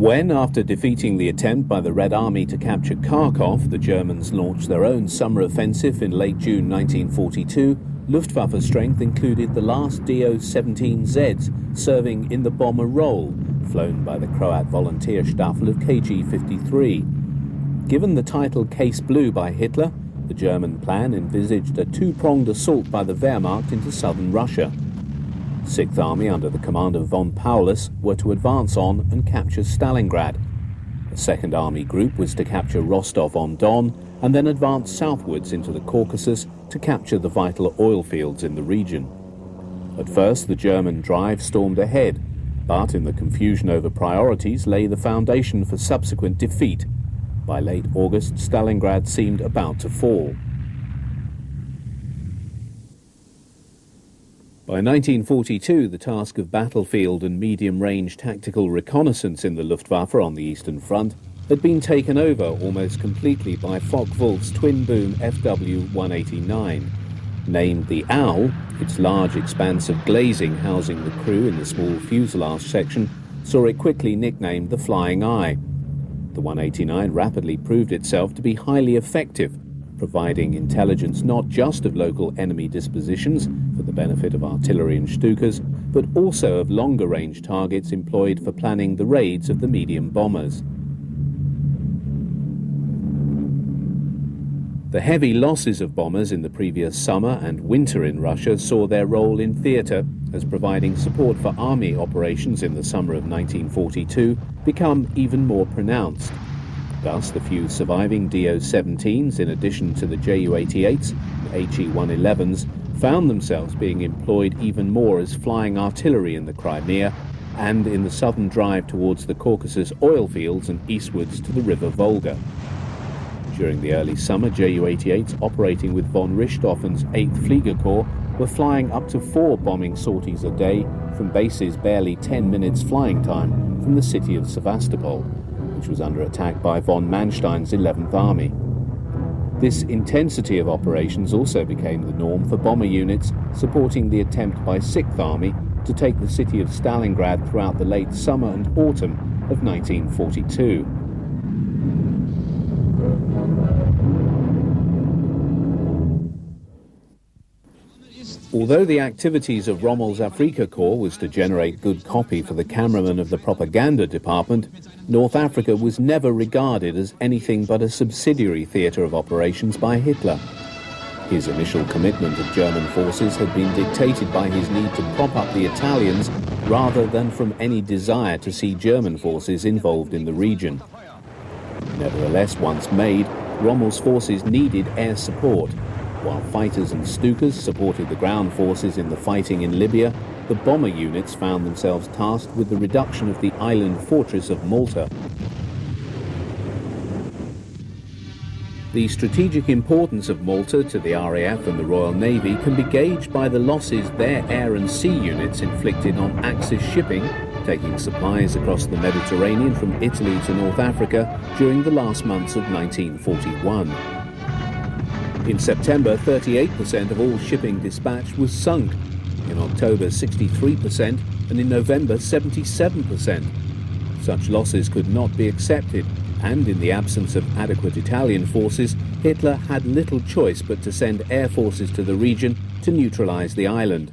When, after defeating the attempt by the Red Army to capture Kharkov, the Germans launched their own summer offensive in late June 1942, Luftwaffe strength included the last Do-17Zs serving in the bomber role, flown by the Croat volunteer Staffel of KG-53. Given the title Case Blue by Hitler, the German plan envisaged a two-pronged assault by the Wehrmacht into southern Russia. 6th Army, under the command of von Paulus, were to advance on and capture Stalingrad. The 2nd Army Group was to capture Rostov-on-Don and then advance southwards into the Caucasus to capture the vital oil fields in the region. At first, the German drive stormed ahead, but in the confusion over priorities lay the foundation for subsequent defeat. By late August, Stalingrad seemed about to fall. By 1942, the task of battlefield and medium-range tactical reconnaissance in the Luftwaffe on the Eastern Front had been taken over almost completely by Focke-Wulf's twin-boom FW-189. Named the Owl, its large expanse of glazing housing the crew in the small fuselage section saw it quickly nicknamed the Flying Eye. The 189 rapidly proved itself to be highly effective, providing intelligence not just of local enemy dispositions for the benefit of artillery and Stukas, but also of longer-range targets employed for planning the raids of the medium bombers. The heavy losses of bombers in the previous summer and winter in Russia saw their role in theatre as providing support for army operations in the summer of 1942 become even more pronounced. Thus, the few surviving Do-17s, in addition to the Ju-88s and He-111s, found themselves being employed even more as flying artillery in the Crimea and in the southern drive towards the Caucasus oil fields and eastwards to the River Volga. During the early summer, Ju-88s operating with von Richthofen's 8th Flieger Corps were flying up to 4 bombing sorties a day from bases barely 10 minutes flying time from the city of Sevastopol, which was under attack by von Manstein's 11th Army. This intensity of operations also became the norm for bomber units supporting the attempt by 6th Army to take the city of Stalingrad throughout the late summer and autumn of 1942. Although the activities of Rommel's Afrika Corps was to generate good copy for the cameraman of the propaganda department, North Africa was never regarded as anything but a subsidiary theatre of operations by Hitler. His initial commitment of German forces had been dictated by his need to prop up the Italians rather than from any desire to see German forces involved in the region. Nevertheless, once made, Rommel's forces needed air support. While fighters and Stukas supported the ground forces in the fighting in Libya, the bomber units found themselves tasked with the reduction of the island fortress of Malta. The strategic importance of Malta to the RAF and the Royal Navy can be gauged by the losses their air and sea units inflicted on Axis shipping, taking supplies across the Mediterranean from Italy to North Africa during the last months of 1941. In September, 38% of all shipping dispatched was sunk. In October, 63%, and in November, 77%. Such losses could not be accepted, and in the absence of adequate Italian forces, Hitler had little choice but to send air forces to the region to neutralize the island.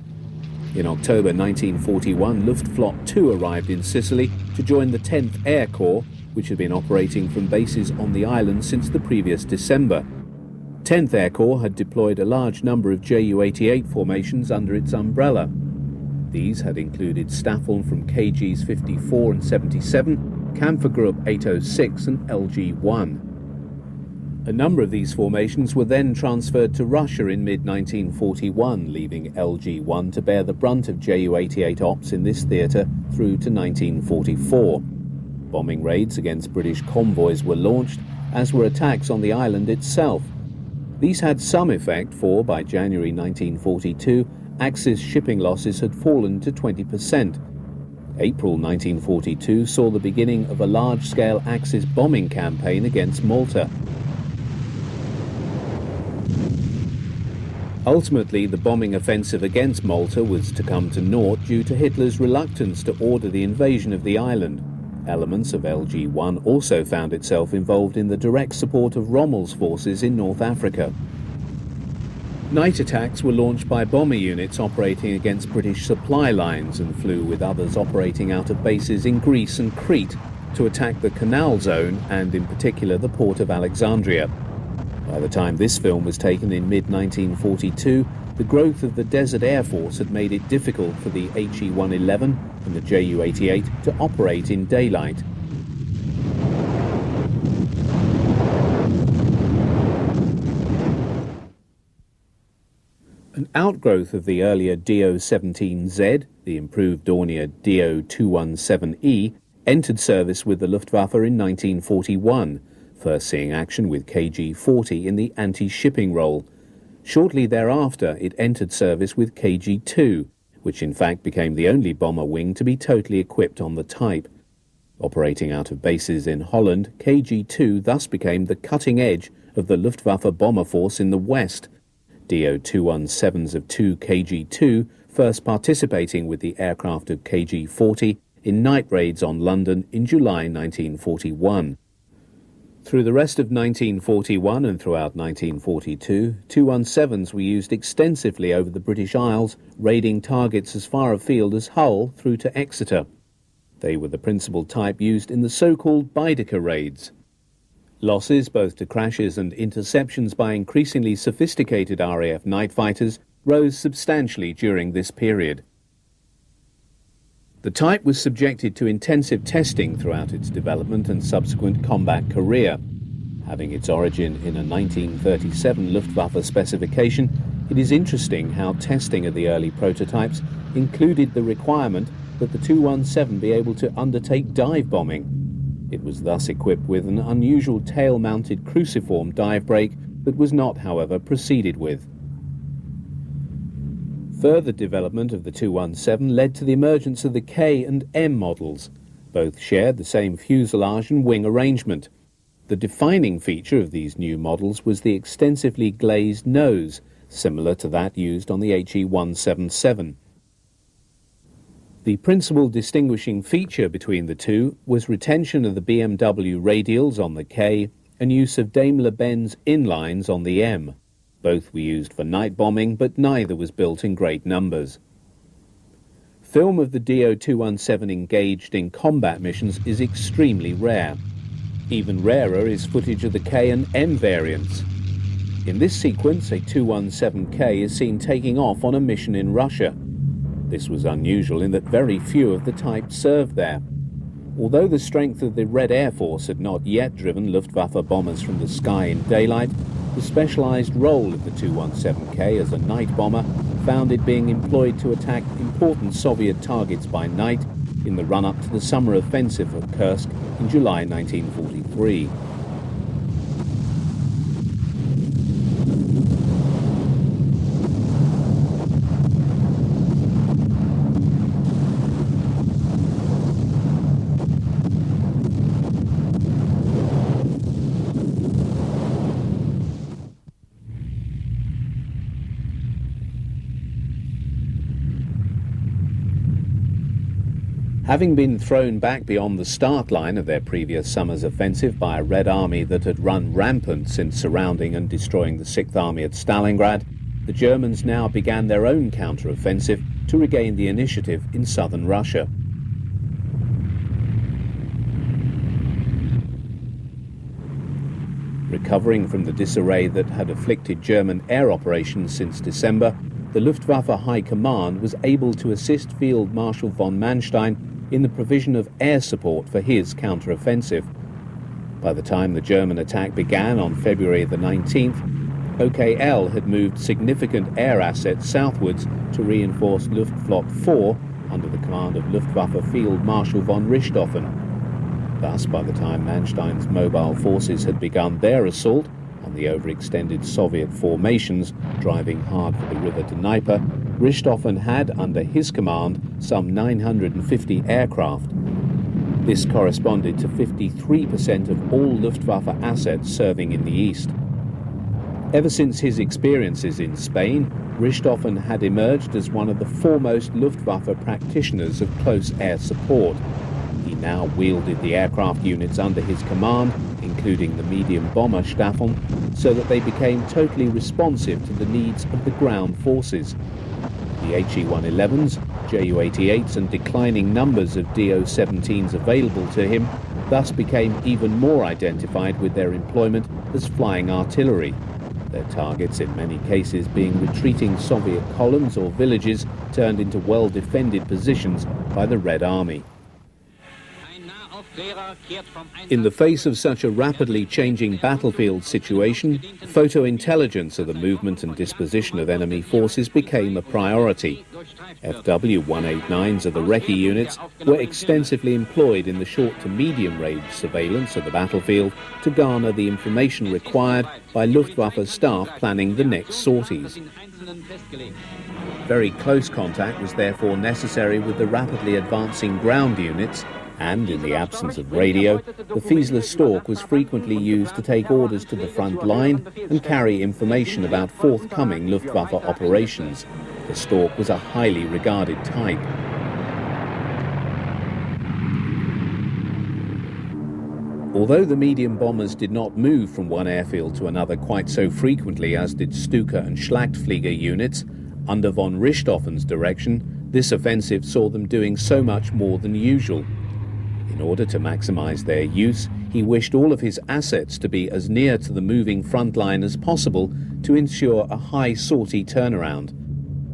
In October 1941, Luftflotte 2 arrived in Sicily to join the 10th Air Corps, which had been operating from bases on the island since the previous December. 10th Air Corps had deployed a large number of Ju-88 formations under its umbrella. These had included Staffel from KGs 54 and 77, Kampfergruppe 806 and LG-1. A number of these formations were then transferred to Russia in mid-1941, leaving LG-1 to bear the brunt of Ju-88 ops in this theatre through to 1944. Bombing raids against British convoys were launched, as were attacks on the island itself. These had some effect, for by January 1942, Axis shipping losses had fallen to 20%. April 1942 saw the beginning of a large-scale Axis bombing campaign against Malta. Ultimately, the bombing offensive against Malta was to come to naught due to Hitler's reluctance to order the invasion of the island. Elements of LG-1 also found itself involved in the direct support of Rommel's forces in North Africa. Night attacks were launched by bomber units operating against British supply lines and flew with others operating out of bases in Greece and Crete to attack the Canal Zone and in particular the port of Alexandria. By the time this film was taken in mid-1942, the growth of the Desert Air Force had made it difficult for the HE-111 and the Ju-88 to operate in daylight. An outgrowth of the earlier Do-17Z, the improved Dornier Do-217E, entered service with the Luftwaffe in 1941, first seeing action with KG-40 in the anti-shipping role. Shortly thereafter, it entered service with KG-2, which in fact became the only bomber wing to be totally equipped on the type. Operating out of bases in Holland, KG-2 thus became the cutting edge of the Luftwaffe bomber force in the West, Do-217s of 2 KG-2 first participating with the aircraft of KG-40 in night raids on London in July 1941. Through the rest of 1941 and throughout 1942, 217s were used extensively over the British Isles, raiding targets as far afield as Hull through to Exeter. They were the principal type used in the so-called Baedeker raids. Losses both to crashes and interceptions by increasingly sophisticated RAF night fighters rose substantially during this period. The type was subjected to intensive testing throughout its development and subsequent combat career. Having its origin in a 1937 Luftwaffe specification, it is interesting how testing of the early prototypes included the requirement that the 217 be able to undertake dive bombing. It was thus equipped with an unusual tail-mounted cruciform dive brake that was not, however, proceeded with. Further development of the 217 led to the emergence of the K and M models. Both shared the same fuselage and wing arrangement. The defining feature of these new models was the extensively glazed nose, similar to that used on the HE-177. The principal distinguishing feature between the two was retention of the BMW radials on the K and use of Daimler-Benz inlines on the M. Both were used for night bombing, but neither was built in great numbers. Film of the Do-217 engaged in combat missions is extremely rare. Even rarer is footage of the K and M variants. In this sequence, a 217K is seen taking off on a mission in Russia. This was unusual in that very few of the type served there. Although the strength of the Red Air Force had not yet driven Luftwaffe bombers from the sky in daylight, the specialized role of the 217K as a night bomber found it being employed to attack important Soviet targets by night in the run-up to the summer offensive at Kursk in July 1943. Having been thrown back beyond the start line of their previous summer's offensive by a Red Army that had run rampant since surrounding and destroying the Sixth Army at Stalingrad, the Germans now began their own counter-offensive to regain the initiative in southern Russia. Recovering from the disarray that had afflicted German air operations since December, the Luftwaffe High Command was able to assist Field Marshal von Manstein in the provision of air support for his counter-offensive. By the time the German attack began on February the 19th, OKL had moved significant air assets southwards to reinforce Luftflotte 4 under the command of Luftwaffe Field Marshal von Richthofen. Thus, by the time Manstein's mobile forces had begun their assault on the overextended Soviet formations driving hard for the river Dnieper, Richthofen had, under his command, some 950 aircraft. This corresponded to 53% of all Luftwaffe assets serving in the east. Ever since his experiences in Spain, Richthofen had emerged as one of the foremost Luftwaffe practitioners of close air support. He now wielded the aircraft units under his command, including the medium bomber Staffeln, so that they became totally responsive to the needs of the ground forces. The HE-111s, Ju-88s and declining numbers of Do-17s available to him thus became even more identified with their employment as flying artillery, their targets in many cases being retreating Soviet columns or villages turned into well-defended positions by the Red Army. In the face of such a rapidly changing battlefield situation, photo-intelligence of the movement and disposition of enemy forces became a priority. FW-189s of the Recce units were extensively employed in the short to medium-range surveillance of the battlefield to garner the information required by Luftwaffe staff planning the next sorties. Very close contact was therefore necessary with the rapidly advancing ground units, and in the absence of radio, the Fiesler Stork was frequently used to take orders to the front line and carry information about forthcoming Luftwaffe operations. The Stork was a highly regarded type. Although the medium bombers did not move from one airfield to another quite so frequently as did Stuka and Schlachtflieger units, under von Richthofen's direction, this offensive saw them doing so much more than usual. In order to maximize their use, he wished all of his assets to be as near to the moving front line as possible to ensure a high sortie turnaround.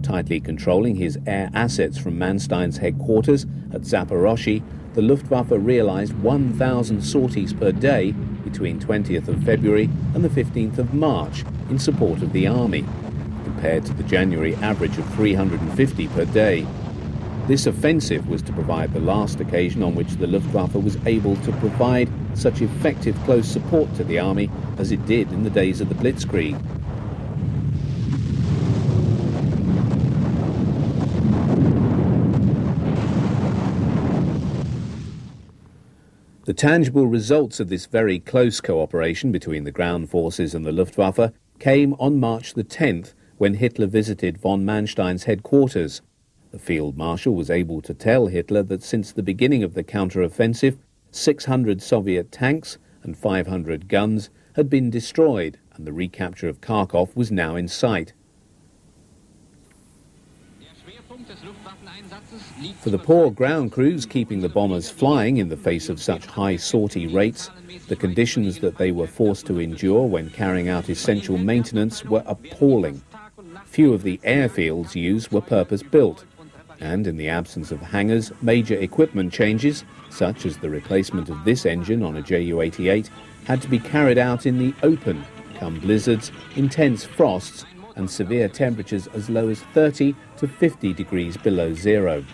Tightly controlling his air assets from Manstein's headquarters at Zaporozhye, the Luftwaffe realized 1,000 sorties per day between 20th of February and the 15th of March in support of the army, compared to the January average of 350 per day. This offensive was to provide the last occasion on which the Luftwaffe was able to provide such effective close support to the army as it did in the days of the Blitzkrieg. The tangible results of this very close cooperation between the ground forces and the Luftwaffe came on March the 10th, when Hitler visited von Manstein's headquarters. The Field Marshal was able to tell Hitler that since the beginning of the counter-offensive, 600 Soviet tanks and 500 guns had been destroyed, and the recapture of Kharkov was now in sight. For the poor ground crews keeping the bombers flying in the face of such high sortie rates, the conditions that they were forced to endure when carrying out essential maintenance were appalling. Few of the airfields used were purpose-built, and in the absence of hangars, major equipment changes, such as the replacement of this engine on a Ju-88, had to be carried out in the open, come blizzards, intense frosts, and severe temperatures as low as 30 to 50 degrees below zero.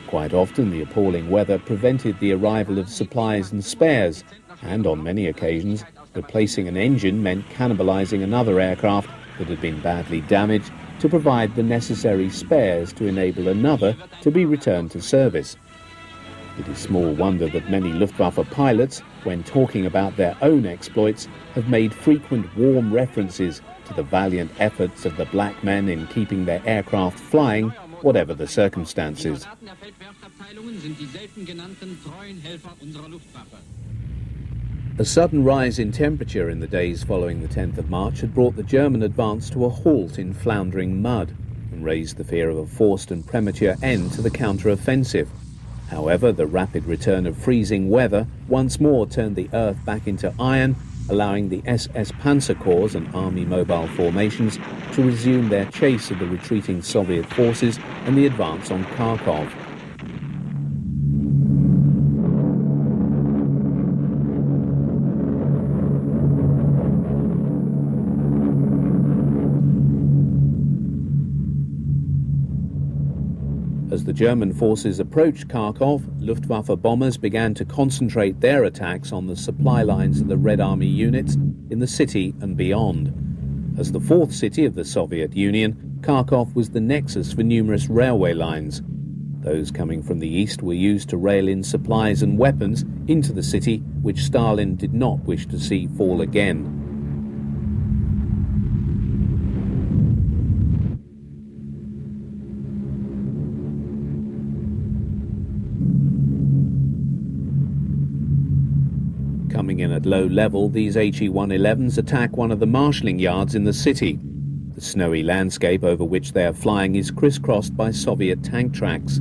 Quite often the appalling weather prevented the arrival of supplies and spares, and on many occasions replacing an engine meant cannibalizing another aircraft that had been badly damaged to provide the necessary spares to enable another to be returned to service. It is small wonder that many Luftwaffe pilots, when talking about their own exploits, have made frequent warm references to the valiant efforts of the black men in keeping their aircraft flying, whatever the circumstances. A sudden rise in temperature in the days following the 10th of March had brought the German advance to a halt in floundering mud and raised the fear of a forced and premature end to the counter-offensive. However, the rapid return of freezing weather once more turned the earth back into iron, allowing the SS Panzer Corps and Army mobile formations to resume their chase of the retreating Soviet forces and the advance on Kharkov. As the German forces approached Kharkov, Luftwaffe bombers began to concentrate their attacks on the supply lines of the Red Army units in the city and beyond. As the fourth city of the Soviet Union, Kharkov was the nexus for numerous railway lines. Those coming from the east were used to rail in supplies and weapons into the city, which Stalin did not wish to see fall again. Coming in at low level, these HE-111s attack one of the marshalling yards in the city. The snowy landscape over which they are flying is crisscrossed by Soviet tank tracks.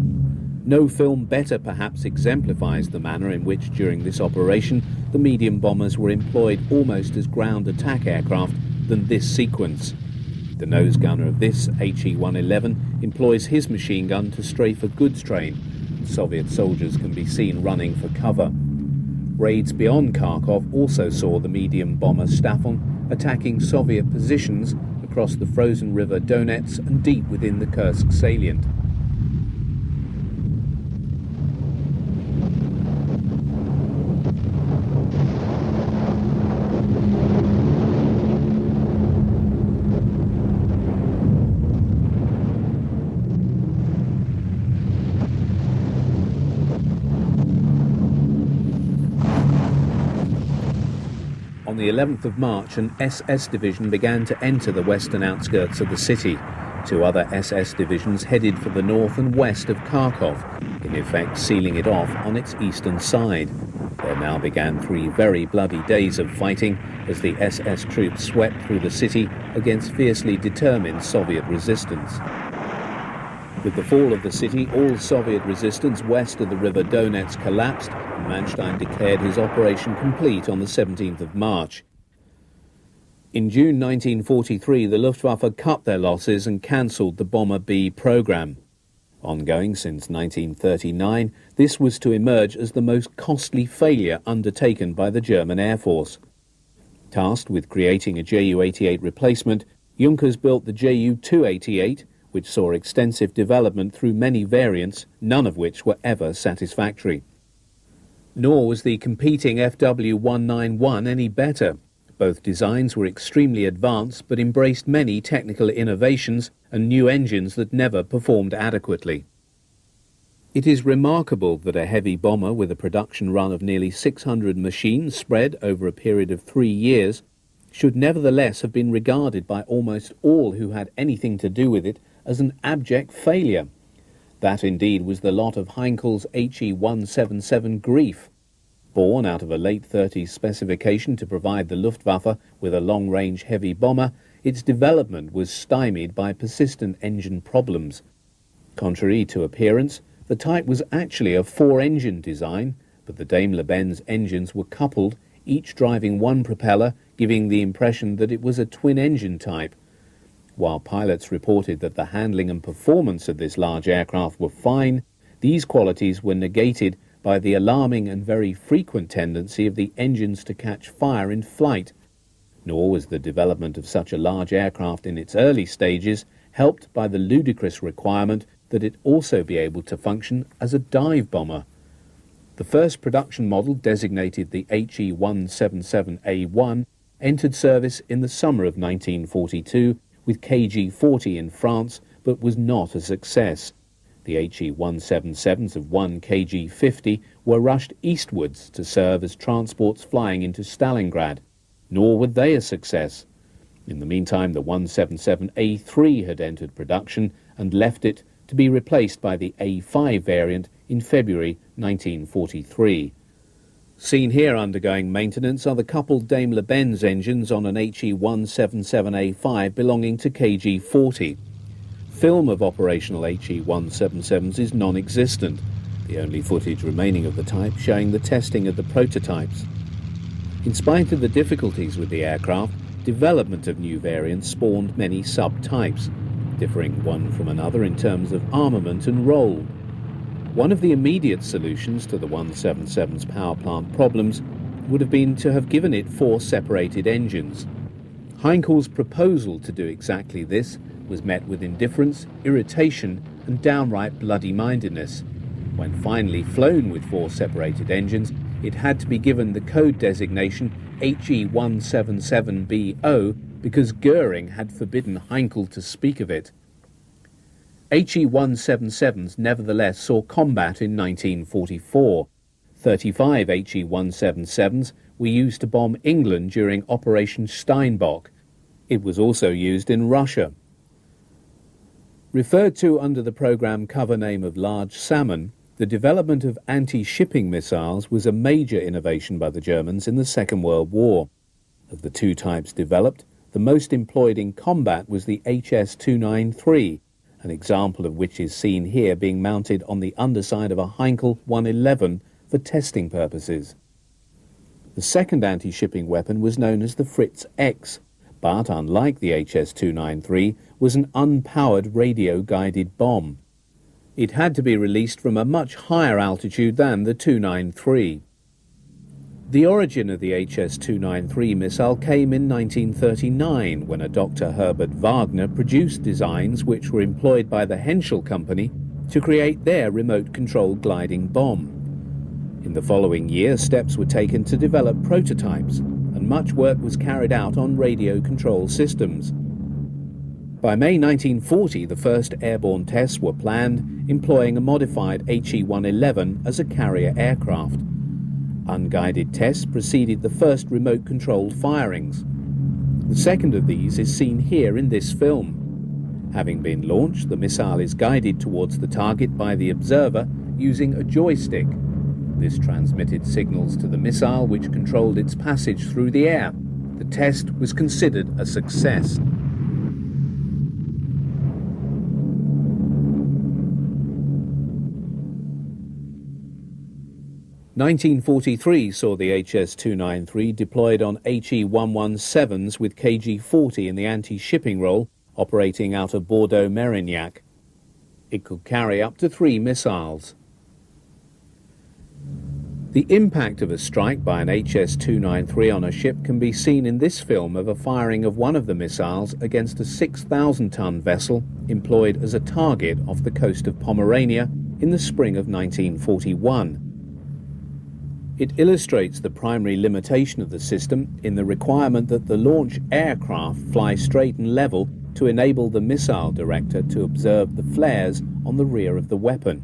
No film better perhaps exemplifies the manner in which, during this operation, the medium bombers were employed almost as ground attack aircraft than this sequence. The nose gunner of this HE-111 employs his machine gun to strafe a goods train. Soviet soldiers can be seen running for cover. Raids beyond Kharkov also saw the medium bomber Stafon attacking Soviet positions across the frozen river Donets and deep within the Kursk salient. On the 11th of March, an SS division began to enter the western outskirts of the city. Two other SS divisions headed for the north and west of Kharkov, in effect sealing it off on its eastern side. There now began 3 very bloody days of fighting as the SS troops swept through the city against fiercely determined Soviet resistance. With the fall of the city, all Soviet resistance west of the river Donets collapsed, and Manstein declared his operation complete on the 17th of March. In June 1943, the Luftwaffe cut their losses and cancelled the Bomber B program. Ongoing since 1939, this was to emerge as the most costly failure undertaken by the German Air Force. Tasked with creating a Ju-88 replacement, Junkers built the Ju-288, which saw extensive development through many variants, none of which were ever satisfactory. Nor was the competing FW-191 any better. Both designs were extremely advanced but embraced many technical innovations and new engines that never performed adequately. It is remarkable that a heavy bomber with a production run of nearly 600 machines spread over a period of 3 years should nevertheless have been regarded by almost all who had anything to do with it as an abject failure. That indeed was the lot of Heinkel's HE-177 Grief. Born out of a late 30s specification to provide the Luftwaffe with a long-range heavy bomber, its development was stymied by persistent engine problems. Contrary to appearance, the type was actually a 4-engine design, but the Daimler-Benz engines were coupled, each driving one propeller, giving the impression that it was a twin-engine type. While pilots reported that the handling and performance of this large aircraft were fine, these qualities were negated by the alarming and very frequent tendency of the engines to catch fire in flight. Nor was the development of such a large aircraft in its early stages helped by the ludicrous requirement that it also be able to function as a dive bomber. The first production model, designated the HE-177A1, entered service in the summer of 1942 with KG-40 in France, but was not a success. The HE-177s of 1 KG-50 were rushed eastwards to serve as transports flying into Stalingrad, nor were they a success. In the meantime, the 177A3 had entered production and left it to be replaced by the A5 variant in February 1943. Seen here undergoing maintenance are the coupled Daimler-Benz engines on an HE-177A5 belonging to KG-40. Film of operational HE-177s is non-existent, the only footage remaining of the type showing the testing of the prototypes. In spite of the difficulties with the aircraft, development of new variants spawned many sub-types, differing one from another in terms of armament and role. One of the immediate solutions to the 177's power plant problems would have been to have given it 4 separated engines. Heinkel's proposal to do exactly this was met with indifference, irritation, and downright bloody-mindedness. When finally flown with 4 separated engines, it had to be given the code designation HE-177BO because Goering had forbidden Heinkel to speak of it. HE-177s nevertheless saw combat in 1944. 35 HE-177s were used to bomb England during Operation Steinbock. It was also used in Russia. Referred to under the program cover name of Large Salmon, The development of anti-shipping missiles was a major innovation by the Germans in the Second World War. Of the two types developed, the most employed in combat was the HS-293, an example of which is seen here being mounted on the underside of a Heinkel 111 for testing purposes. The second anti-shipping weapon was known as the Fritz X, but unlike the HS-293, was an unpowered radio-guided bomb. It had to be released from a much higher altitude than the 293. The origin of the HS-293 missile came in 1939 when a Dr. Herbert Wagner produced designs which were employed by the Henschel Company to create their remote-controlled gliding bomb. In the following year, steps were taken to develop prototypes, and much work was carried out on radio control systems. By May 1940, the first airborne tests were planned, employing a modified HE-111 as a carrier aircraft. Unguided tests preceded the first remote-controlled firings. The second of these is seen here in this film. Having been launched, the missile is guided towards the target by the observer using a joystick. This transmitted signals to the missile, which controlled its passage through the air. The test was considered a success. 1943 saw the HS-293 deployed on HE-117s with KG-40 in the anti-shipping role, operating out of Bordeaux-Mérignac. It could carry up to 3 missiles. The impact of a strike by an HS-293 on a ship can be seen in this film of a firing of one of the missiles against a 6,000-ton vessel employed as a target off the coast of Pomerania in the spring of 1941. It illustrates the primary limitation of the system in the requirement that the launch aircraft fly straight and level to enable the missile director to observe the flares on the rear of the weapon.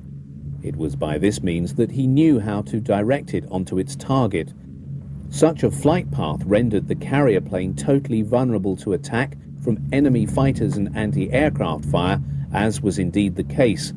It was by this means that he knew how to direct it onto its target. Such a flight path rendered the carrier plane totally vulnerable to attack from enemy fighters and anti-aircraft fire, as was indeed the case.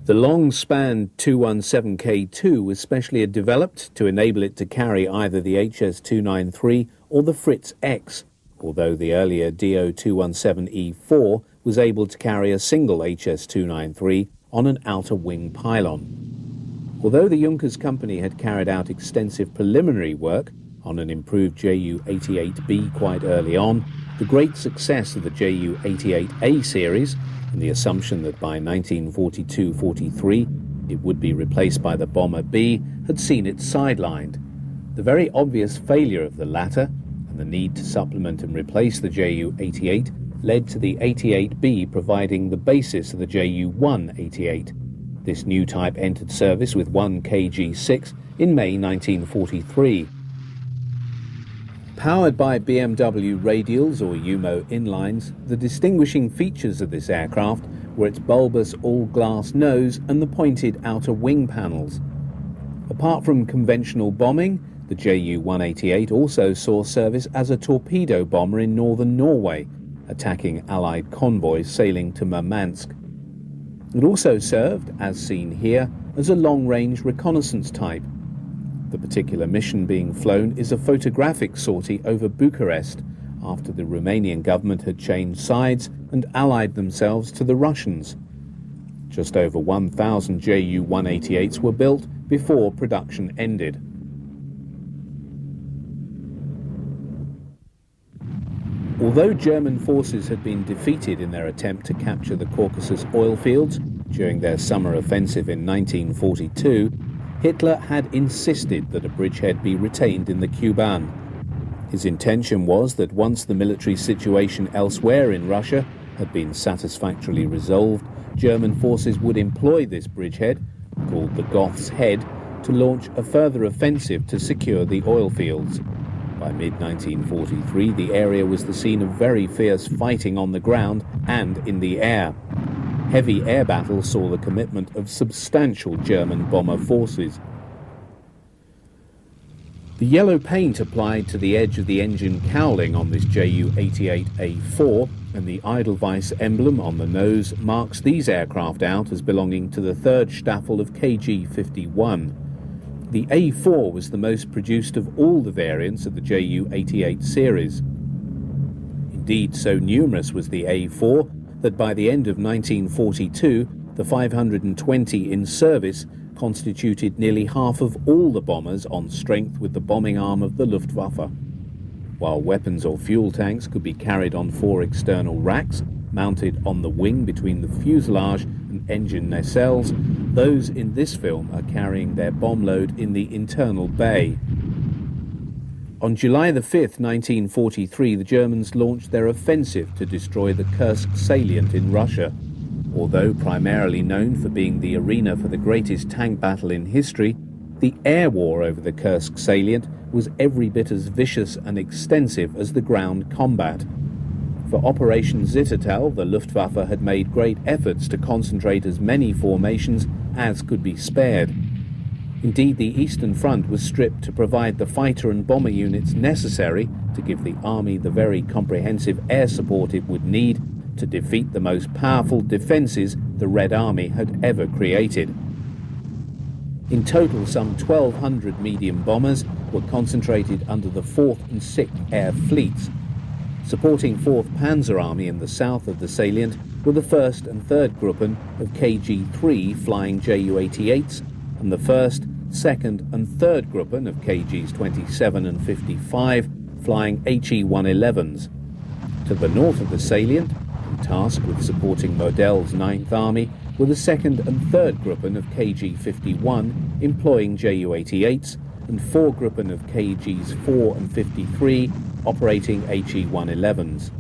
The long-span 217K2 was specially developed to enable it to carry either the HS-293 or the Fritz X, although the earlier DO-217E4 was able to carry a single HS-293 on an outer wing pylon. Although the Junkers Company had carried out extensive preliminary work on an improved Ju-88B quite early on, the great success of the Ju-88A series and the assumption that by 1942-43 it would be replaced by the Bomber B had seen it sidelined. The very obvious failure of the latter and the need to supplement and replace the Ju-88 led to the 88B providing the basis of the Ju-188. This new type entered service with 1 KG-6 in May 1943. Powered by BMW radials or UMO inlines, the distinguishing features of this aircraft were its bulbous all-glass nose and the pointed outer wing panels. Apart from conventional bombing, the Ju-188 also saw service as a torpedo bomber in northern Norway, attacking Allied convoys sailing to Murmansk. It also served, as seen here, as a long-range reconnaissance type. The particular mission being flown is a photographic sortie over Bucharest after the Romanian government had changed sides and allied themselves to the Russians. Just over 1,000 Ju-188s were built before production ended. Although German forces had been defeated in their attempt to capture the Caucasus oil fields during their summer offensive in 1942, Hitler had insisted that a bridgehead be retained in the Kuban. His intention was that once the military situation elsewhere in Russia had been satisfactorily resolved, German forces would employ this bridgehead, called the Goth's Head, to launch a further offensive to secure the oil fields. By mid-1943, the area was the scene of very fierce fighting on the ground and in the air. Heavy air battles saw the commitment of substantial German bomber forces. The yellow paint applied to the edge of the engine cowling on this Ju-88A4 and the Edelweiss emblem on the nose marks these aircraft out as belonging to the 3rd Staffel of KG-51. The A4 was the most produced of all the variants of the Ju-88 series. Indeed, so numerous was the A4 that by the end of 1942, the 520 in service constituted nearly half of all the bombers on strength with the bombing arm of the Luftwaffe. While weapons or fuel tanks could be carried on 4 external racks, mounted on the wing between the fuselage and engine nacelles, those in this film are carrying their bomb load in the internal bay. On July the 5th, 1943, the Germans launched their offensive to destroy the Kursk salient in Russia. Although primarily known for being the arena for the greatest tank battle in history, the air war over the Kursk salient was every bit as vicious and extensive as the ground combat. For Operation Zittertal, the Luftwaffe had made great efforts to concentrate as many formations as could be spared. Indeed, the Eastern Front was stripped to provide the fighter and bomber units necessary to give the Army the very comprehensive air support it would need to defeat the most powerful defences the Red Army had ever created. In total, some 1,200 medium bombers were concentrated under the 4th and 6th Air Fleets. Supporting 4th Panzer Army in the south of the salient were the 1st and 3rd Gruppen of KG-3 flying Ju-88s and the 1st, 2nd and 3rd Gruppen of KGs 27 and 55 flying HE-111s. To the north of the salient, tasked with supporting Model's 9th Army, were the 2nd and 3rd Gruppen of KG-51 employing Ju-88s and 4 Gruppen of KGs 4 and 53 operating HE-111s.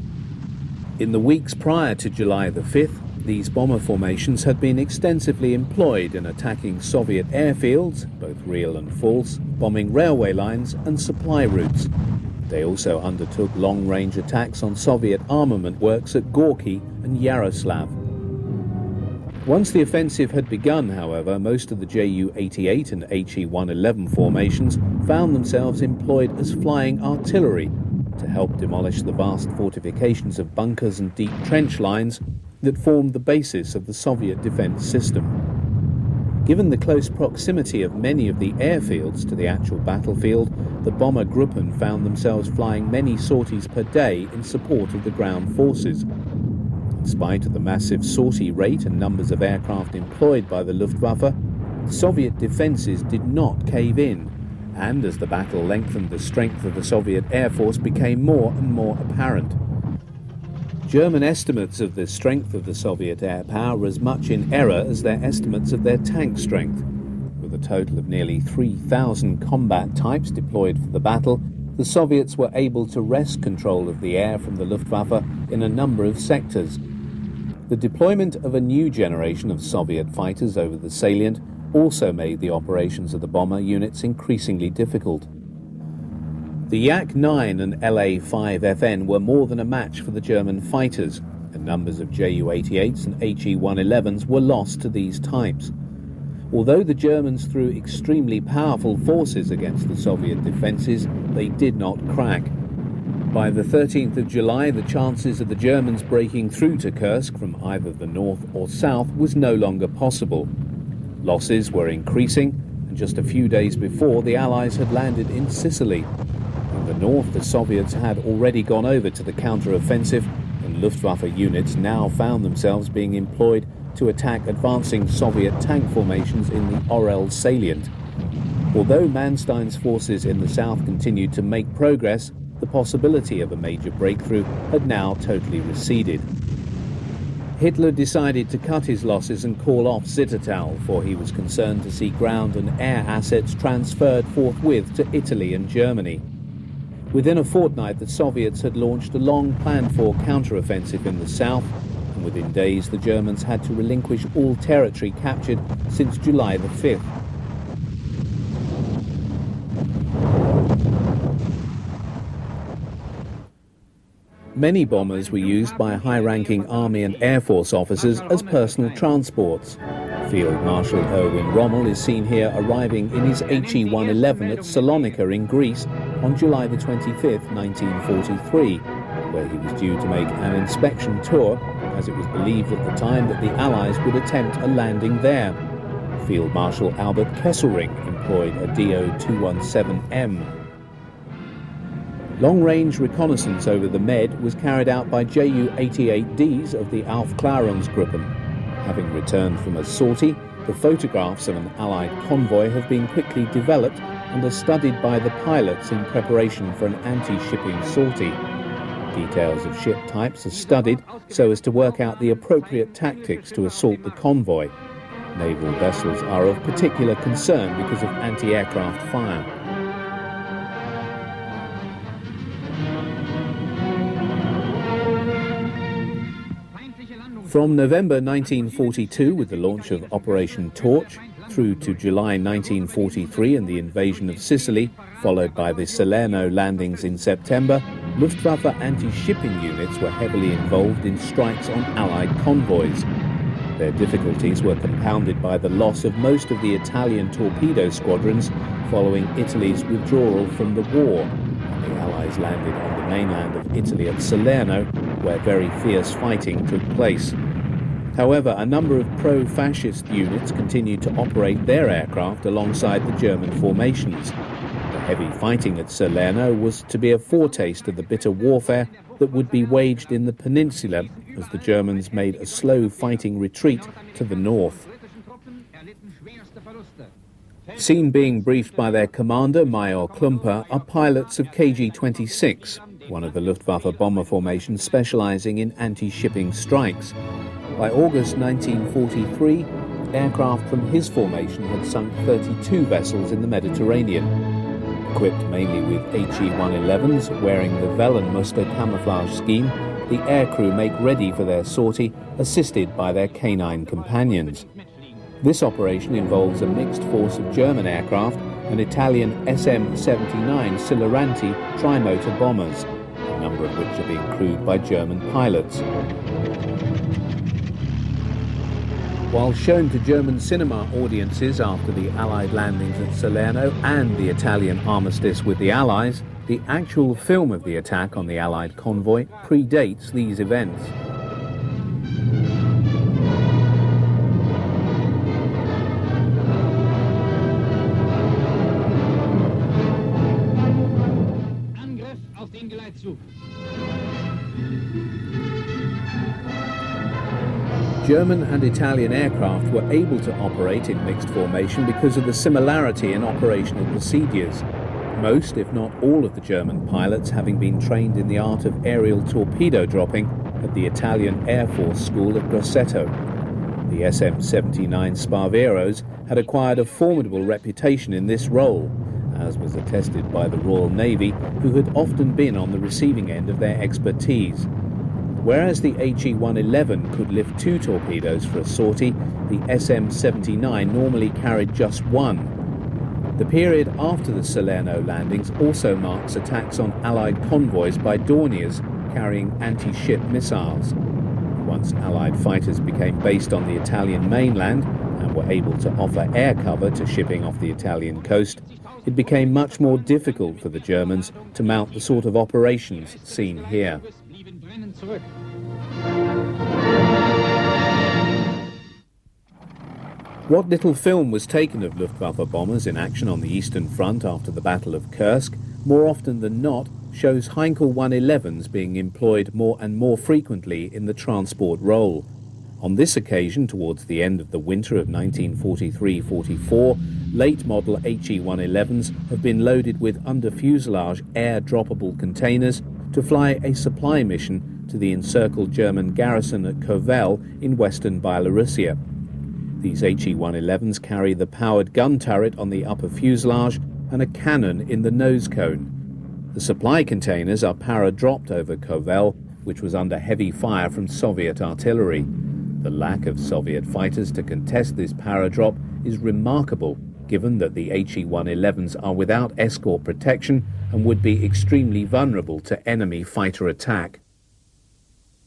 In the weeks prior to July the 5th, these bomber formations had been extensively employed in attacking Soviet airfields, both real and false, bombing railway lines and supply routes. They also undertook long-range attacks on Soviet armament works at Gorky and Yaroslav. Once the offensive had begun, however, most of the Ju-88 and HE-111 formations found themselves employed as flying artillery to help demolish the vast fortifications of bunkers and deep trench lines that formed the basis of the Soviet defense system. Given the close proximity of many of the airfields to the actual battlefield, the bomber Gruppen found themselves flying many sorties per day in support of the ground forces. In spite of the massive sortie rate and numbers of aircraft employed by the Luftwaffe, the Soviet defences did not cave in, and as the battle lengthened, the strength of the Soviet Air Force became more and more apparent. German estimates of the strength of the Soviet air power were as much in error as their estimates of their tank strength. With a total of nearly 3,000 combat types deployed for the battle, the Soviets were able to wrest control of the air from the Luftwaffe in a number of sectors. The deployment of a new generation of Soviet fighters over the salient also made the operations of the bomber units increasingly difficult. The Yak-9 and LA-5FN were more than a match for the German fighters, and numbers of Ju-88s and HE-111s were lost to these types. Although the Germans threw extremely powerful forces against the Soviet defences, they did not crack. By the 13th of July, the chances of the Germans breaking through to Kursk from either the north or south was no longer possible. Losses were increasing, and just a few days before, the Allies had landed in Sicily. In the north, the Soviets had already gone over to the counter-offensive, and Luftwaffe units now found themselves being employed to attack advancing Soviet tank formations in the Orel salient. Although Manstein's forces in the south continued to make progress, the possibility of a major breakthrough had now totally receded. Hitler decided to cut his losses and call off Zittertal, for he was concerned to see ground and air assets transferred forthwith to Italy and Germany. Within a fortnight, the Soviets had launched a long-planned-for counter-offensive in the south, and within days the Germans had to relinquish all territory captured since July the 5th. Many bombers were used by high-ranking Army and Air Force officers as personal transports. Field Marshal Erwin Rommel is seen here arriving in his HE-111 at Salonika in Greece on July the 25th, 1943, where he was due to make an inspection tour, as it was believed at the time that the Allies would attempt a landing there. Field Marshal Albert Kesselring employed a DO-217M. Long-range reconnaissance over the Med was carried out by Ju-88Ds of the Aufklärungsgruppen. Having returned from a sortie, the photographs of an Allied convoy have been quickly developed and are studied by the pilots in preparation for an anti-shipping sortie. Details of ship types are studied so as to work out the appropriate tactics to assault the convoy. Naval vessels are of particular concern because of anti-aircraft fire. From November 1942, with the launch of Operation Torch, through to July 1943 and the invasion of Sicily, followed by the Salerno landings in September, Luftwaffe anti-shipping units were heavily involved in strikes on Allied convoys. Their difficulties were compounded by the loss of most of the Italian torpedo squadrons following Italy's withdrawal from the war. The Allies landed on the mainland of Italy at Salerno, where very fierce fighting took place. However, a number of pro-fascist units continued to operate their aircraft alongside the German formations. The heavy fighting at Salerno was to be a foretaste of the bitter warfare that would be waged in the peninsula as the Germans made a slow fighting retreat to the north. Seen being briefed by their commander, Major Klumper, are pilots of KG-26, one of the Luftwaffe bomber formations specializing in anti-shipping strikes. By August 1943, aircraft from his formation had sunk 32 vessels in the Mediterranean. Equipped mainly with HE-111s wearing the Wellenmuster camouflage scheme, the aircrew make ready for their sortie, assisted by their canine companions. This operation involves a mixed force of German aircraft and Italian SM-79 Siluranti trimotor bombers, a number of which are being crewed by German pilots. While shown to German cinema audiences after the Allied landings at Salerno and the Italian armistice with the Allies, the actual film of the attack on the Allied convoy predates these events. German and Italian aircraft were able to operate in mixed formation because of the similarity in operational procedures. Most, if not all, of the German pilots having been trained in the art of aerial torpedo dropping at the Italian Air Force School at Grosseto. The SM-79 Sparveros had acquired a formidable reputation in this role, as was attested by the Royal Navy, who had often been on the receiving end of their expertise. Whereas the HE-111 could lift 2 torpedoes for a sortie, the SM-79 normally carried just 1. The period after the Salerno landings also marks attacks on Allied convoys by Dorniers carrying anti-ship missiles. Once Allied fighters became based on the Italian mainland and were able to offer air cover to shipping off the Italian coast, it became much more difficult for the Germans to mount the sort of operations seen here. What little film was taken of Luftwaffe bombers in action on the Eastern Front after the Battle of Kursk, more often than not, shows Heinkel 111s being employed more and more frequently in the transport role. On this occasion, towards the end of the winter of 1943-44, late-model HE-111s have been loaded with under-fuselage air-droppable containers to fly a supply mission to the encircled German garrison at Kovel in western Byelorusia. These HE-111s carry the powered gun turret on the upper fuselage and a cannon in the nose cone. The supply containers are para-dropped over Kovel, which was under heavy fire from Soviet artillery. The lack of Soviet fighters to contest this para-drop is remarkable, given that the HE-111s are without escort protection and would be extremely vulnerable to enemy fighter attack.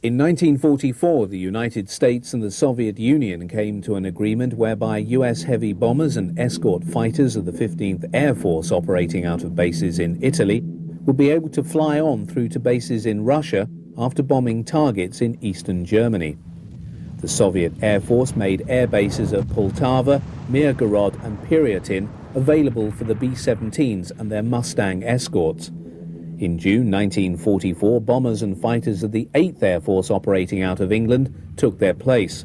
In 1944, the United States and the Soviet Union came to an agreement whereby US heavy bombers and escort fighters of the 15th Air Force operating out of bases in Italy would be able to fly on through to bases in Russia after bombing targets in eastern Germany. The Soviet Air Force made air bases at Poltava, Mirgorod and Piryatin available for the B-17s and their Mustang escorts. In June 1944, bombers and fighters of the 8th Air Force operating out of England took their place.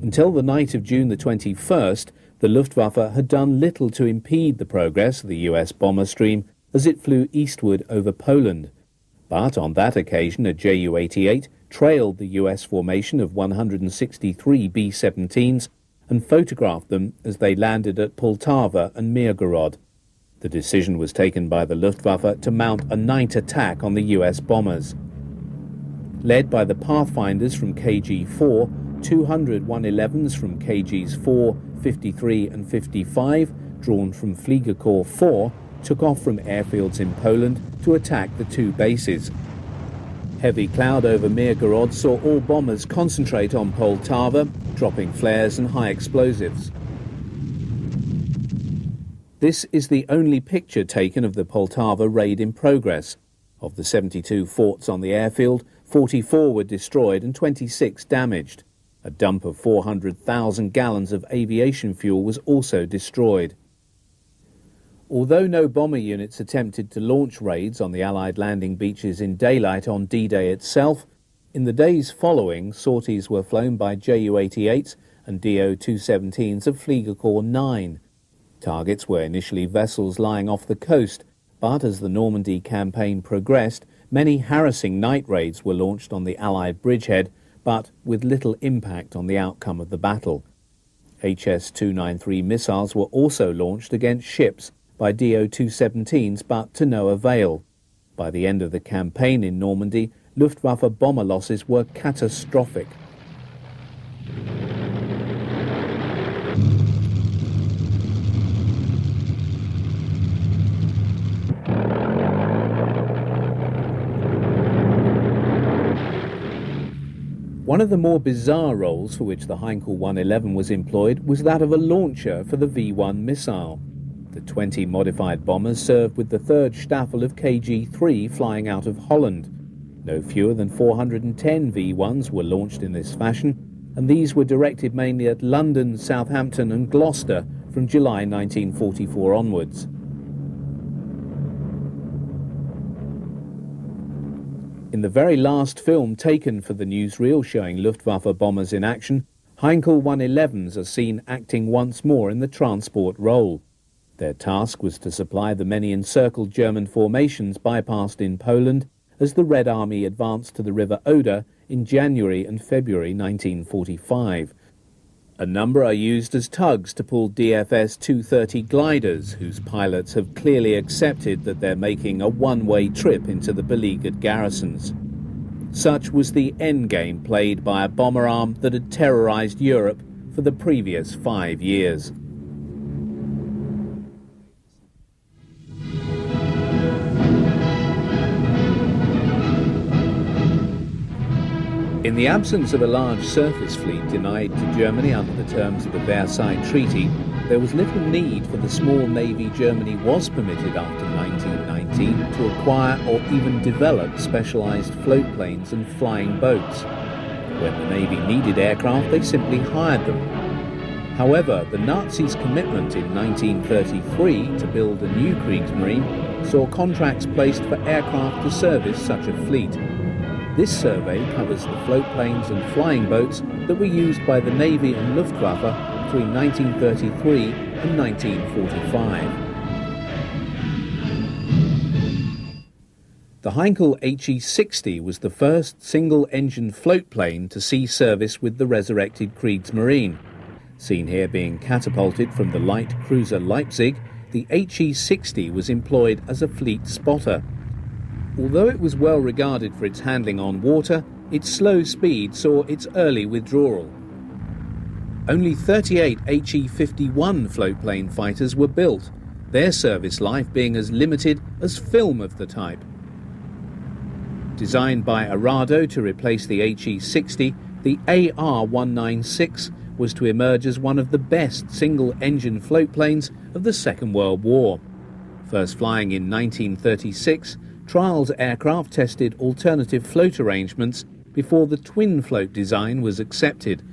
Until the night of June the 21st, the Luftwaffe had done little to impede the progress of the US bomber stream as it flew eastward over Poland. But on that occasion, a Ju-88 trailed the US formation of 163 B-17s and photographed them as they landed at Poltava and Mirgorod. The decision was taken by the Luftwaffe to mount a night attack on the US bombers. Led by the Pathfinders from KG-4, 200 111s from KGs 4, 53 and 55, drawn from Fliegerkorps 4, took off from airfields in Poland to attack the two bases. Heavy cloud over Mirgorod saw all bombers concentrate on Poltava, dropping flares and high explosives. This is the only picture taken of the Poltava raid in progress. Of the 72 forts on the airfield, 44 were destroyed and 26 damaged. A dump of 400,000 gallons of aviation fuel was also destroyed. Although no bomber units attempted to launch raids on the Allied landing beaches in daylight on D-Day itself, in the days following, sorties were flown by Ju-88s and Do-217s of Fliegerkorps 9. Targets were initially vessels lying off the coast, but as the Normandy campaign progressed, many harassing night raids were launched on the Allied bridgehead, but with little impact on the outcome of the battle. HS-293 missiles were also launched against ships by Do-217s, but to no avail. By the end of the campaign in Normandy, Luftwaffe bomber losses were catastrophic. One of the more bizarre roles for which the Heinkel 111 was employed was that of a launcher for the V-1 missile. The 20 modified bombers served with the 3rd Staffel of KG-3 flying out of Holland. No fewer than 410 V-1s were launched in this fashion, and these were directed mainly at London, Southampton and Gloucester from July 1944 onwards. In the very last film taken for the newsreel showing Luftwaffe bombers in action, Heinkel 111s are seen acting once more in the transport role. Their task was to supply the many encircled German formations bypassed in Poland as the Red Army advanced to the River Oder in January and February 1945. A number are used as tugs to pull DFS 230 gliders, whose pilots have clearly accepted that they're making a one-way trip into the beleaguered garrisons. Such was the endgame played by a bomber arm that had terrorized Europe for the previous 5 years. In the absence of a large surface fleet denied to Germany under the terms of the Versailles Treaty, there was little need for the small navy Germany was permitted after 1919 to acquire or even develop specialized float planes and flying boats. When the navy needed aircraft, they simply hired them. However, the Nazis' commitment in 1933 to build a new Kriegsmarine saw contracts placed for aircraft to service such a fleet. This survey covers the float planes and flying boats that were used by the Navy and Luftwaffe between 1933 and 1945. The Heinkel HE-60 was the first single-engine float plane to see service with the resurrected Kriegsmarine. Seen here being catapulted from the light cruiser Leipzig, the HE-60 was employed as a fleet spotter. Although it was well regarded for its handling on water, its slow speed saw its early withdrawal. Only 38 HE-51 floatplane fighters were built, their service life being as limited as film of the type. Designed by Arado to replace the HE-60, the AR-196 was to emerge as one of the best single-engine floatplanes of the Second World War. First flying in 1936, trials aircraft tested alternative float arrangements before the twin float design was accepted.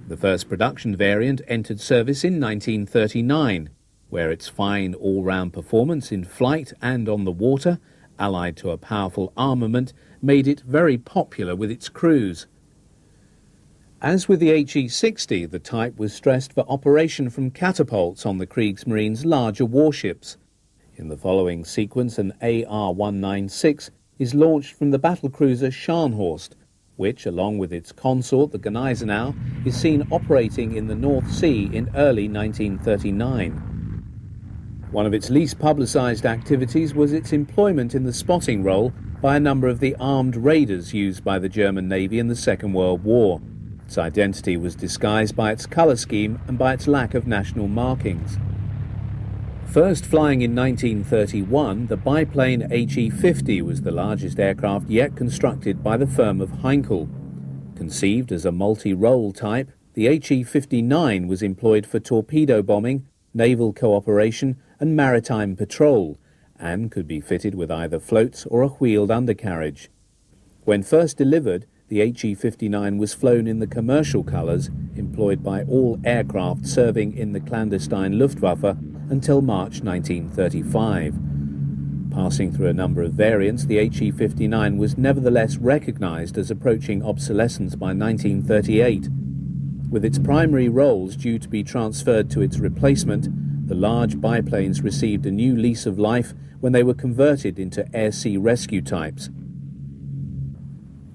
The first production variant entered service in 1939, where its fine all-round performance in flight and on the water, allied to a powerful armament, made it very popular with its crews. As with the HE-60, the type was stressed for operation from catapults on the Kriegsmarine's larger warships. In the following sequence, an AR-196 is launched from the battlecruiser Scharnhorst, which, along with its consort, the Gneisenau, is seen operating in the North Sea in early 1939. One of its least publicised activities was its employment in the spotting role by a number of the armed raiders used by the German Navy in the Second World War. Its identity was disguised by its colour scheme and by its lack of national markings. First flying in 1931, the biplane HE-50 was the largest aircraft yet constructed by the firm of Heinkel. Conceived as a multi-role type, the HE-59 was employed for torpedo bombing, naval cooperation and maritime patrol, and could be fitted with either floats or a wheeled undercarriage. When first delivered, the HE-59 was flown in the commercial colours employed by all aircraft serving in the clandestine Luftwaffe until March 1935. Passing through a number of variants, the HE-59 was nevertheless recognised as approaching obsolescence by 1938. With its primary roles due to be transferred to its replacement, the large biplanes received a new lease of life when they were converted into air-sea rescue types.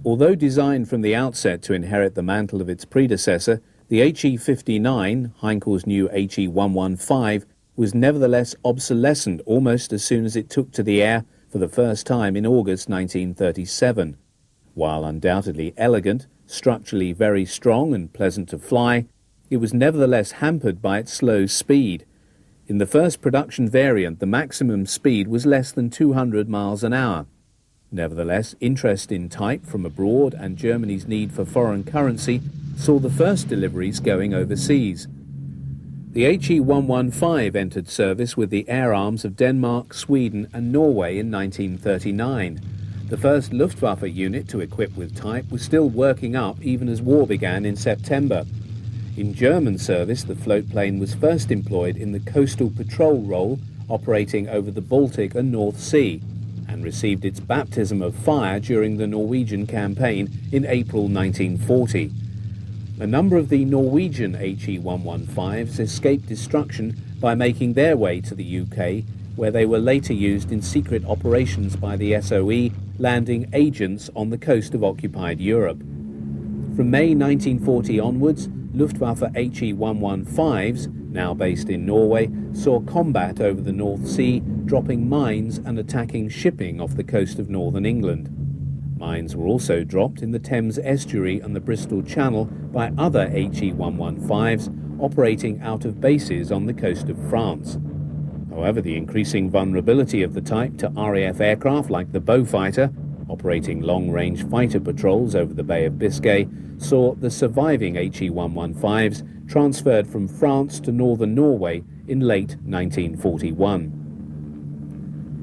Although designed from the outset to inherit the mantle of its predecessor, the HE-59, Heinkel's new HE-115, was nevertheless obsolescent almost as soon as it took to the air for the first time in August 1937. While undoubtedly elegant, structurally very strong and pleasant to fly, it was nevertheless hampered by its slow speed. In the first production variant, the maximum speed was less than 200 miles an hour. Nevertheless, interest in type from abroad and Germany's need for foreign currency saw the first deliveries going overseas. The HE-115 entered service with the air arms of Denmark, Sweden and Norway in 1939. The first Luftwaffe unit to equip with type was still working up even as war began in September. In German service, the floatplane was first employed in the coastal patrol role, operating over the Baltic and North Sea, and received its baptism of fire during the Norwegian campaign in April 1940. A number of the Norwegian HE-115s escaped destruction by making their way to the UK, where they were later used in secret operations by the SOE, landing agents on the coast of occupied Europe. From May 1940 onwards, Luftwaffe HE-115s, now based in Norway, saw combat over the North Sea, dropping mines and attacking shipping off the coast of northern England. Mines were also dropped in the Thames estuary and the Bristol Channel by other HE-115s operating out of bases on the coast of France. However, the increasing vulnerability of the type to RAF aircraft like the Beaufighter, operating long-range fighter patrols over the Bay of Biscay, saw the surviving HE-115s transferred from France to northern Norway in late 1941.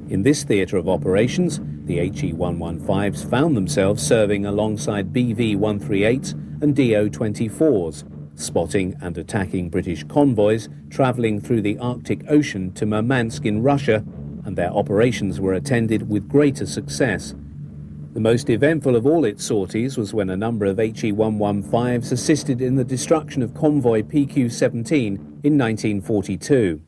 In this theatre of operations, the HE-115s found themselves serving alongside BV-138s and DO-24s, spotting and attacking British convoys travelling through the Arctic Ocean to Murmansk in Russia, and their operations were attended with greater success. The most eventful of all its sorties was when a number of HE-115s assisted in the destruction of convoy PQ-17 in 1942.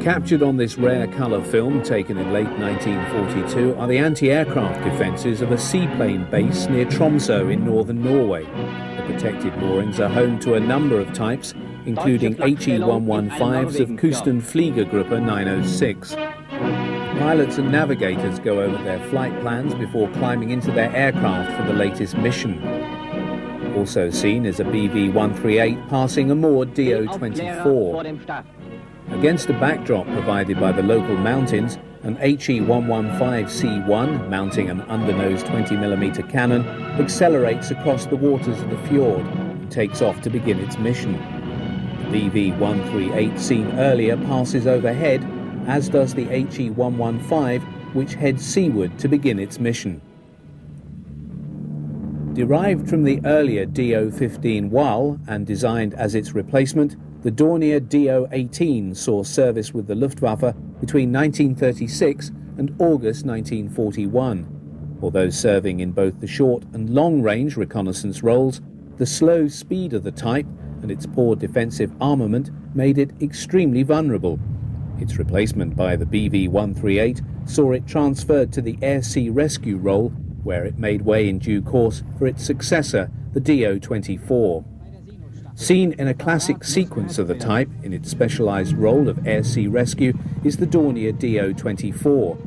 Captured on this rare colour film taken in late 1942 are the anti-aircraft defences of a seaplane base near Tromsø in northern Norway. The protected moorings are home to a number of types, including HE-115s of Küstenfliegergruppe 906. Pilots and navigators go over their flight plans before climbing into their aircraft for the latest mission. Also seen is a BV-138 passing a moored DO-24. Against a backdrop provided by the local mountains, an HE-115C1, mounting an undernose 20mm cannon, accelerates across the waters of the fjord and takes off to begin its mission. The BV-138 seen earlier passes overhead, as does the HE-115, which heads seaward to begin its mission. Derived from the earlier DO-15 Wal and designed as its replacement, the Dornier DO-18 saw service with the Luftwaffe between 1936 and August 1941. Although serving in both the short and long-range reconnaissance roles, the slow speed of the type and its poor defensive armament made it extremely vulnerable. Its replacement by the BV-138 saw it transferred to the air-sea rescue role, where it made way in due course for its successor, the DO-24. Seen in a classic sequence of the type in its specialized role of air-sea rescue is the Dornier DO-24.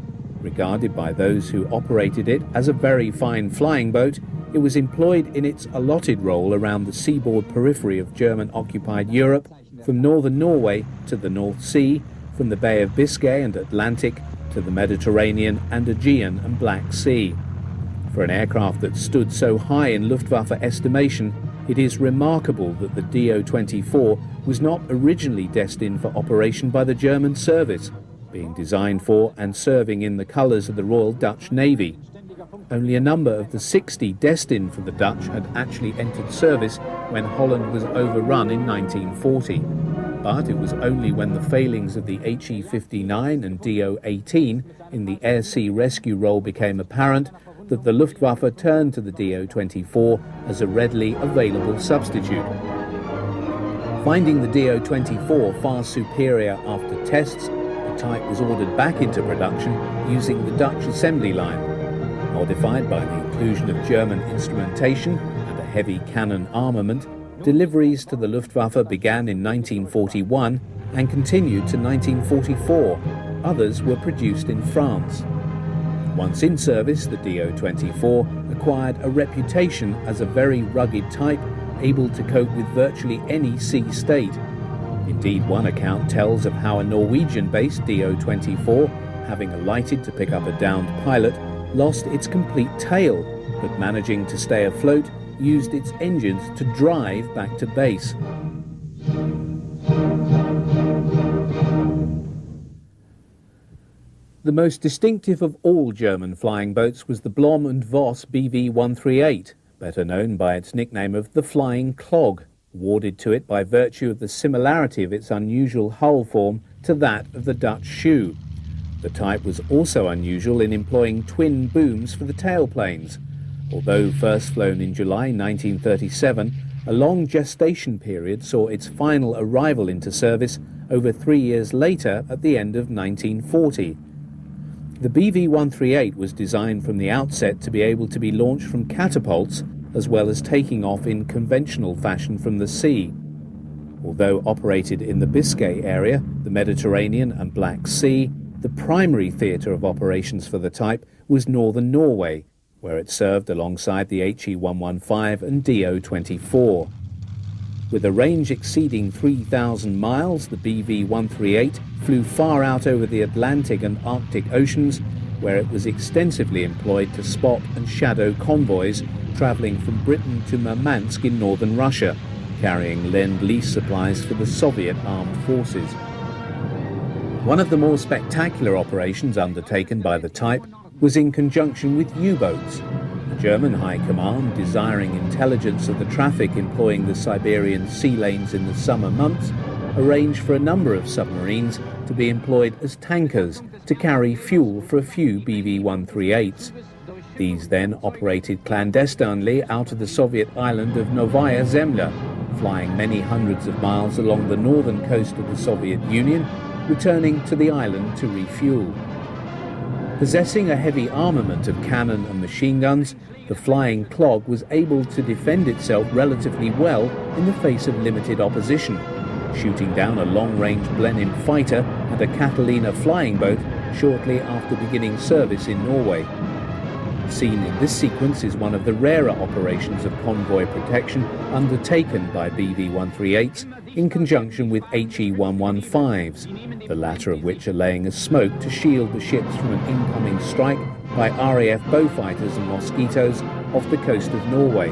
Regarded by those who operated it as a very fine flying boat, it was employed in its allotted role around the seaboard periphery of German-occupied Europe, from northern Norway to the North Sea, from the Bay of Biscay and Atlantic to the Mediterranean and Aegean and Black Sea. For an aircraft that stood so high in Luftwaffe estimation, it is remarkable that the DO-24 was not originally destined for operation by the German service, being designed for and serving in the colours of the Royal Dutch Navy. Only a number of the 60 destined for the Dutch had actually entered service when Holland was overrun in 1940. But it was only when the failings of the HE-59 and DO-18 in the air-sea rescue role became apparent that the Luftwaffe turned to the DO-24 as a readily available substitute. Finding the DO-24 far superior after tests, the type was ordered back into production using the Dutch assembly line. Modified by the inclusion of German instrumentation and a heavy cannon armament, deliveries to the Luftwaffe began in 1941 and continued to 1944. Others were produced in France. Once in service, the DO-24 acquired a reputation as a very rugged type, able to cope with virtually any sea state. Indeed, one account tells of how a Norwegian-based DO-24, having alighted to pick up a downed pilot, lost its complete tail, but managing to stay afloat, used its engines to drive back to base. The most distinctive of all German flying boats was the Blohm & Voss BV-138, better known by its nickname of the Flying Clog, awarded to it by virtue of the similarity of its unusual hull form to that of the Dutch Shoe. The type was also unusual in employing twin booms for the tailplanes. Although first flown in July 1937, a long gestation period saw its final arrival into service over 3 years later at the end of 1940. The BV-138 was designed from the outset to be able to be launched from catapults as well as taking off in conventional fashion from the sea. Although operated in the Biscay area, the Mediterranean and Black Sea, the primary theatre of operations for the type was northern Norway, where it served alongside the HE-115 and DO-24. With a range exceeding 3,000 miles, the BV-138 flew far out over the Atlantic and Arctic Oceans, where it was extensively employed to spot and shadow convoys travelling from Britain to Murmansk in northern Russia, carrying Lend-Lease supplies for the Soviet armed forces. One of the more spectacular operations undertaken by the type was in conjunction with U-boats. The German High Command, desiring intelligence of the traffic employing the Siberian sea lanes in the summer months, arranged for a number of submarines to be employed as tankers to carry fuel for a few BV-138s. These then operated clandestinely out of the Soviet island of Novaya Zemlya, flying many hundreds of miles along the northern coast of the Soviet Union, returning to the island to refuel. Possessing a heavy armament of cannon and machine guns, the Flying Clog was able to defend itself relatively well in the face of limited opposition, shooting down a long-range Blenheim fighter and a Catalina flying boat shortly after beginning service in Norway. Seen in this sequence is one of the rarer operations of convoy protection undertaken by BV-138s in conjunction with HE-115s, the latter of which are laying a smoke to shield the ships from an incoming strike by RAF Beaufighters and Mosquitoes off the coast of Norway.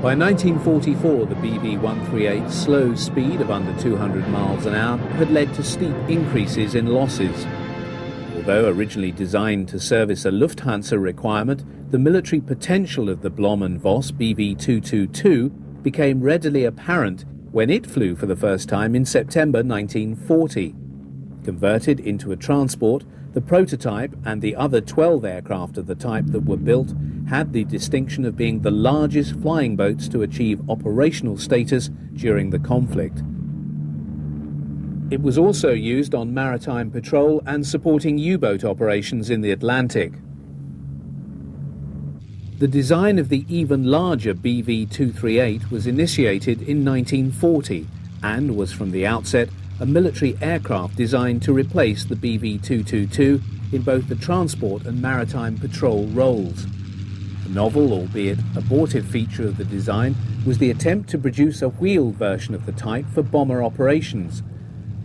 By 1944, the BV-138's slow speed of under 200 miles an hour had led to steep increases in losses. Although originally designed to service a Lufthansa requirement, the military potential of the Blohm & Voss BV-222 became readily apparent when it flew for the first time in September 1940. Converted into a transport, the prototype and the other 12 aircraft of the type that were built had the distinction of being the largest flying boats to achieve operational status during the conflict. It was also used on maritime patrol and supporting U-boat operations in the Atlantic. The design of the even larger BV-238 was initiated in 1940 and was from the outset a military aircraft designed to replace the BV-222 in both the transport and maritime patrol roles. A novel, albeit abortive feature of the design was the attempt to produce a wheeled version of the type for bomber operations.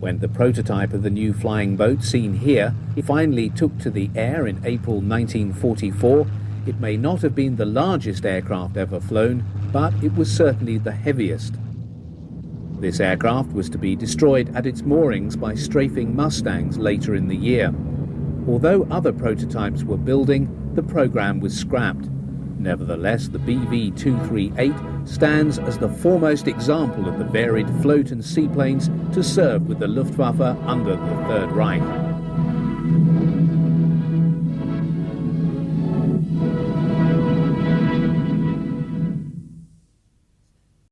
When the prototype of the new flying boat seen here finally took to the air in April 1944, it may not have been the largest aircraft ever flown, but it was certainly the heaviest. This aircraft was to be destroyed at its moorings by strafing Mustangs later in the year. Although other prototypes were building, the program was scrapped. Nevertheless, the BV-238 stands as the foremost example of the varied float and seaplanes to serve with the Luftwaffe under the Third Reich.